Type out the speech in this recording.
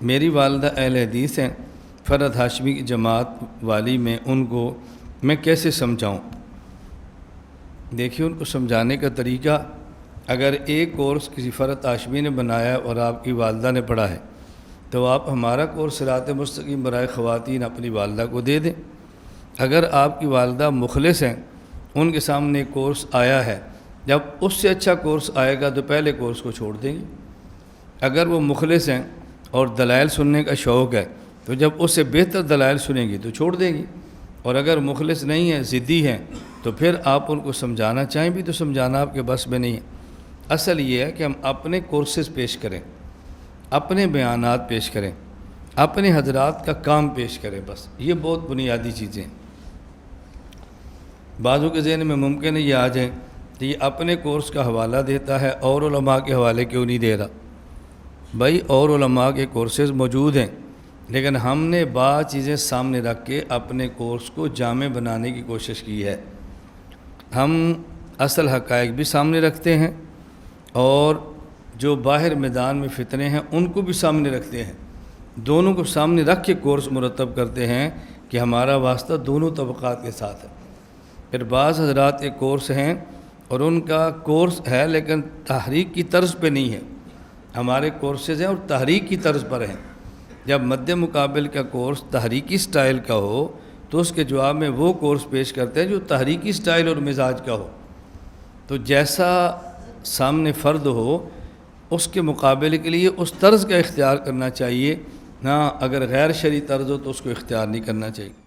میری والدہ اہل حدیث ہیں، فرد ہاشمی کی جماعت والی میں ان کو میں کیسے سمجھاؤں؟ دیکھیے، ان کو سمجھانے کا طریقہ، اگر ایک کورس کسی فرد ہاشمی نے بنایا اور آپ کی والدہ نے پڑھا ہے تو آپ ہمارا کورس صراط مستقیم برائے خواتین اپنی والدہ کو دے دیں۔ اگر آپ کی والدہ مخلص ہیں، ان کے سامنے ایک کورس آیا ہے، جب اس سے اچھا کورس آئے گا تو پہلے کورس کو چھوڑ دیں گے۔ اگر وہ مخلص ہیں اور دلائل سننے کا شوق ہے تو جب اس سے بہتر دلائل سنیں گی تو چھوڑ دیں گی، اور اگر مخلص نہیں ہیں، ضدی ہیں، تو پھر آپ ان کو سمجھانا چاہیں بھی تو سمجھانا آپ کے بس میں نہیں ہے۔ اصل یہ ہے کہ ہم اپنے کورسز پیش کریں، اپنے بیانات پیش کریں، اپنے حضرات کا کام پیش کریں، بس یہ بہت بنیادی چیزیں ہیں۔ بعضوں کے ذہن میں ممکن ہے یہ آ جائیں کہ یہ اپنے کورس کا حوالہ دیتا ہے اور علماء کے حوالے کیوں نہیں دے رہا؟ بھائی، اور علماء کے کورسز موجود ہیں، لیکن ہم نے بعض چیزیں سامنے رکھ کے اپنے کورس کو جامع بنانے کی کوشش کی ہے۔ ہم اصل حقائق بھی سامنے رکھتے ہیں اور جو باہر میدان میں فتنے ہیں ان کو بھی سامنے رکھتے ہیں، دونوں کو سامنے رکھ کے کورس مرتب کرتے ہیں کہ ہمارا واسطہ دونوں طبقات کے ساتھ ہے۔ پھر بعض حضرات کے کورس ہیں اور ان کا کورس ہے لیکن تحریک کی طرز پہ نہیں ہے، ہمارے کورسز ہیں اور تحریک کی طرز پر ہیں۔ جب مد مقابل کا کورس تحریکی سٹائل کا ہو تو اس کے جواب میں وہ کورس پیش کرتے ہیں جو تحریکی سٹائل اور مزاج کا ہو۔ تو جیسا سامنے فرد ہو اس کے مقابلے کے لیے اس طرز کا اختیار کرنا چاہیے، نہ اگر غیر شرعی طرز ہو تو اس کو اختیار نہیں کرنا چاہیے۔